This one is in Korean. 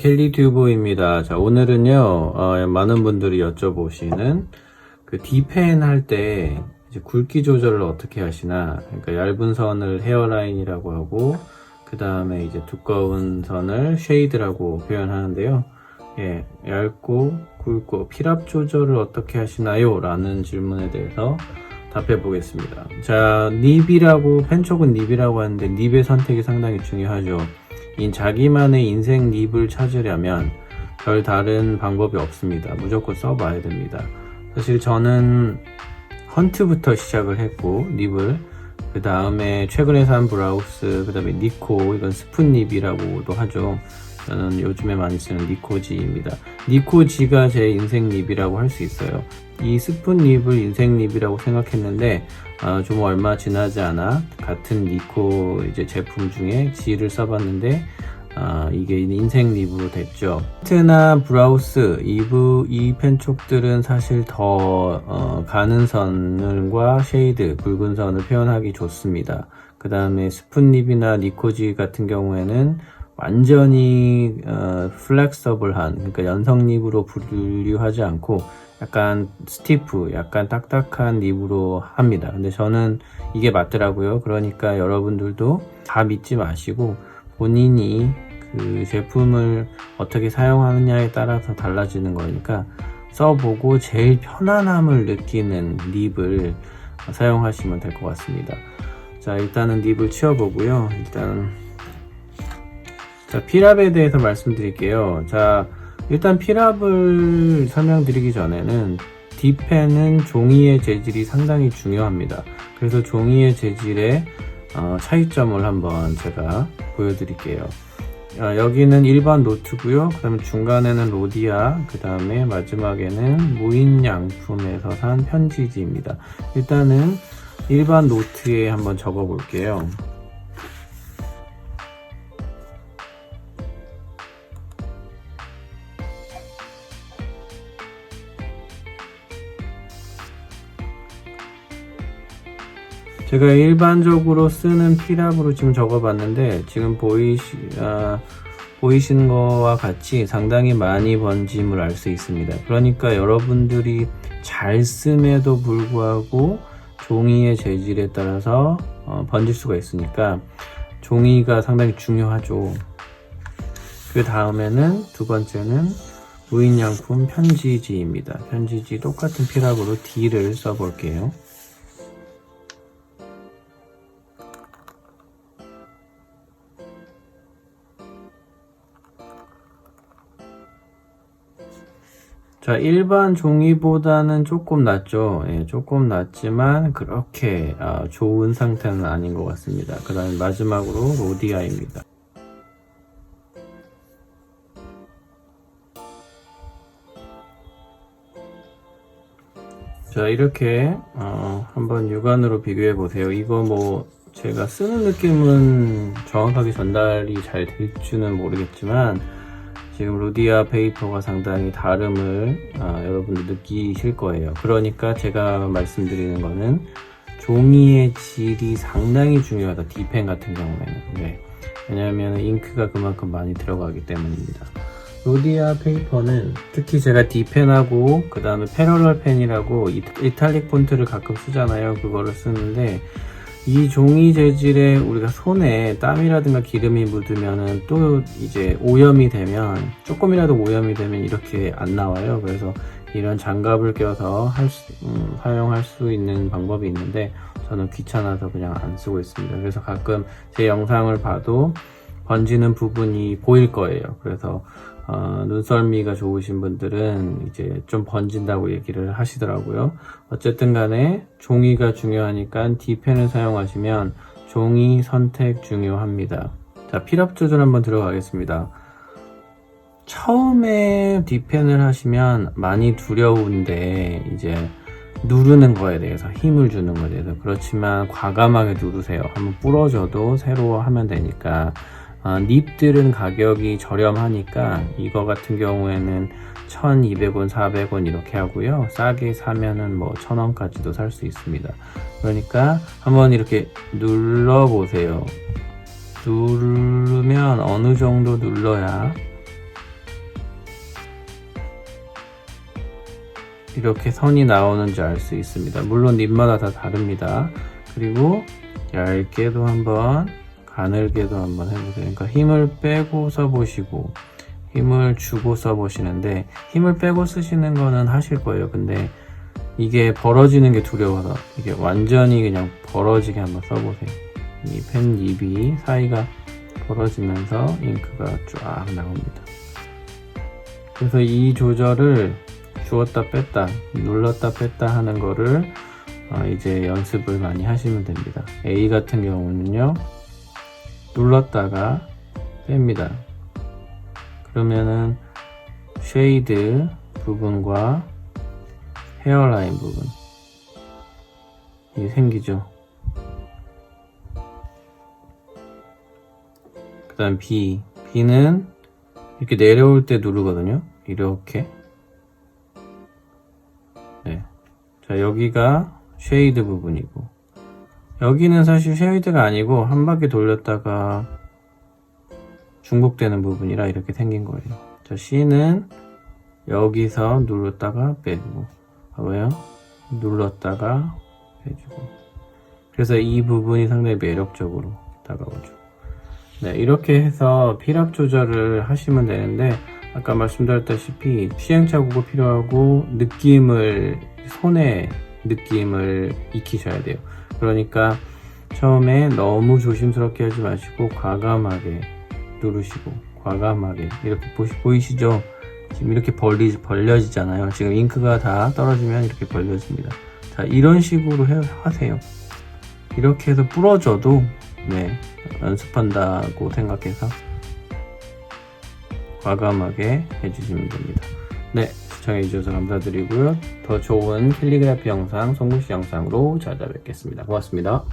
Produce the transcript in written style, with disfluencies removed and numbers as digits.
켈리 튜브입니다. 자, 오늘은요, 많은 분들이 여쭤보시는 그 D펜 할 때 이제 굵기 조절을 어떻게 하시나. 그러니까 얇은 선을 헤어라인이라고 하고, 그 다음에 이제 두꺼운 선을 쉐이드라고 표현하는데요. 예, 얇고 굵고 필압 조절을 어떻게 하시나요? 라는 질문에 대해서 답해 보겠습니다. 자, 닙이라고, 펜촉은 닙이라고 하는데 닙의 선택이 상당히 중요하죠. 자기만의 인생 닙을 찾으려면 별 다른 방법이 없습니다. 무조건 써봐야 됩니다. 사실 저는 헌트부터 시작을 했고, 닙을 그 다음에 최근에 산 브라우스, 그 다음에 니코, 이건 스푼 닙이라고도 하죠. 저는 요즘에 많이 쓰는 니코지입니다. 니코지가 제 인생 닙이라고 할 수 있어요. 이 스푼 닙을 인생 닙이라고 생각했는데 좀 얼마 지나지 않아 같은 니코 이제 제품 중에 G를 써봤는데 이게 인생 립으로 됐죠. 트나 브라우스, 이 펜촉들은 사실 더 가는 선과 쉐이드, 굵은 선을 표현하기 좋습니다. 그 다음에 스푼 립이나 니코지 같은 경우에는 완전히 플렉서블한, 그러니까 연성 립으로 분류하지 않고 약간 스티프, 약간 딱딱한 립으로 합니다. 근데 저는 이게 맞더라고요. 그러니까 여러분들도 다 믿지 마시고 본인이 그 제품을 어떻게 사용하느냐에 따라서 달라지는 거니까 써보고 제일 편안함을 느끼는 립을 사용하시면 될 것 같습니다. 자, 일단은 립을 치워보고요. 자, 필압에 대해서 말씀드릴게요. 자, 일단 필압을 설명드리기 전에는 D펜은 종이의 재질이 상당히 중요합니다. 그래서 종이의 재질의 차이점을 한번 제가 보여드릴게요. 여기는 일반 노트고요. 그 다음에 중간에는 로디아, 그 다음에 마지막에는 무인양품에서 산 편지지입니다. 일단은 일반 노트에 한번 적어 볼게요. 제가 일반적으로 쓰는 필압으로 지금 적어봤는데 지금 보이시는 거와 같이 상당히 많이 번짐을 알 수 있습니다. 그러니까 여러분들이 잘 씀에도 불구하고 종이의 재질에 따라서 번질 수가 있으니까 종이가 상당히 중요하죠. 그 다음에는 두 번째는 무인양품 편지지입니다. 편지지 똑같은 필압으로 D를 써볼게요. 자, 일반 종이보다는 조금 낫죠. 예, 조금 낫지만 그렇게 좋은 상태는 아닌 것 같습니다. 그 다음에 마지막으로 로디아입니다. 자, 이렇게 한번 육안으로 비교해 보세요. 이거 뭐 제가 쓰는 느낌은 정확하게 전달이 잘 될지는 모르겠지만 지금 로디아 페이퍼가 상당히 다름을 여러분들 느끼실 거예요. 그러니까 제가 말씀드리는 거는 종이의 질이 상당히 중요하다. D펜 같은 경우에는. 네. 왜냐하면 잉크가 그만큼 많이 들어가기 때문입니다. 로디아 페이퍼는 특히 제가 D펜하고 그 다음에 패러럴 펜이라고 이탈릭 폰트를 가끔 쓰잖아요. 그거를 쓰는데 이 종이 재질에 우리가 손에 땀이라든가 기름이 묻으면은 또 이제 오염이 되면 조금이라도 오염이 되면 이렇게 안 나와요. 그래서 이런 장갑을 껴서 사용할 수 있는 방법이 있는데 저는 귀찮아서 그냥 안 쓰고 있습니다. 그래서 가끔 제 영상을 봐도 번지는 부분이 보일 거예요. 그래서 눈썰미가 좋으신 분들은 이제 좀 번진다고 얘기를 하시더라고요. 어쨌든 간에 종이가 중요하니까 D펜을 사용하시면 종이 선택 중요합니다. 자, 필압 조절 한번 들어가겠습니다. 처음에 D펜을 하시면 많이 두려운데 이제 누르는 거에 대해서 힘을 주는 거에 대해서 그렇지만 과감하게 누르세요. 한번 부러져도 새로 하면 되니까. 닙들은 가격이 저렴하니까 이거 같은 경우에는 1200원, 400원 이렇게 하고요. 싸게 사면은 뭐 1000원까지도 살 수 있습니다. 그러니까 한번 이렇게 눌러 보세요. 누르면 어느 정도 눌러야 이렇게 선이 나오는지 알 수 있습니다. 물론 닙마다 다 다릅니다. 그리고 얇게도 한번, 가늘게도 한번 해보세요. 그러니까 힘을 빼고 써보시고 힘을 주고 써보시는데, 힘을 빼고 쓰시는 거는 하실 거예요. 근데 이게 벌어지는 게 두려워서 이게 완전히 그냥 벌어지게 한번 써보세요. 이 펜 닙이 사이가 벌어지면서 잉크가 쫙 나옵니다. 그래서 이 조절을 주었다 뺐다, 눌렀다 뺐다 하는 거를 이제 연습을 많이 하시면 됩니다. A 같은 경우는요, 눌렀다가 뺍니다. 그러면은 쉐이드 부분과 헤어라인 부분 이게 생기죠. 그 다음 B는 이렇게 내려올 때 누르거든요. 이렇게. 네. 자, 여기가 쉐이드 부분이고, 여기는 사실 쉐이드가 아니고 한 바퀴 돌렸다가 중복되는 부분이라 이렇게 생긴 거예요. 자, C는 여기서 눌렀다가 빼주고, 봐봐요. 눌렀다가 빼주고. 그래서 이 부분이 상당히 매력적으로 다가오죠. 네, 이렇게 해서 필압 조절을 하시면 되는데, 아까 말씀드렸다시피 시행착오가 필요하고 손의 느낌을 익히셔야 돼요. 그러니까 처음에 너무 조심스럽게 하지 마시고 과감하게 누르시고, 과감하게 이렇게 보이시죠? 지금 이렇게 벌려지잖아요. 지금 잉크가 다 떨어지면 이렇게 벌려집니다. 자, 이런 식으로 하세요. 이렇게 해서 부러져도 네, 연습한다고 생각해서 과감하게 해주시면 됩니다. 네, 시청해주셔서 감사드리고요. 더 좋은 캘리그라피 영상, 손글씨 영상으로 찾아뵙겠습니다. 고맙습니다.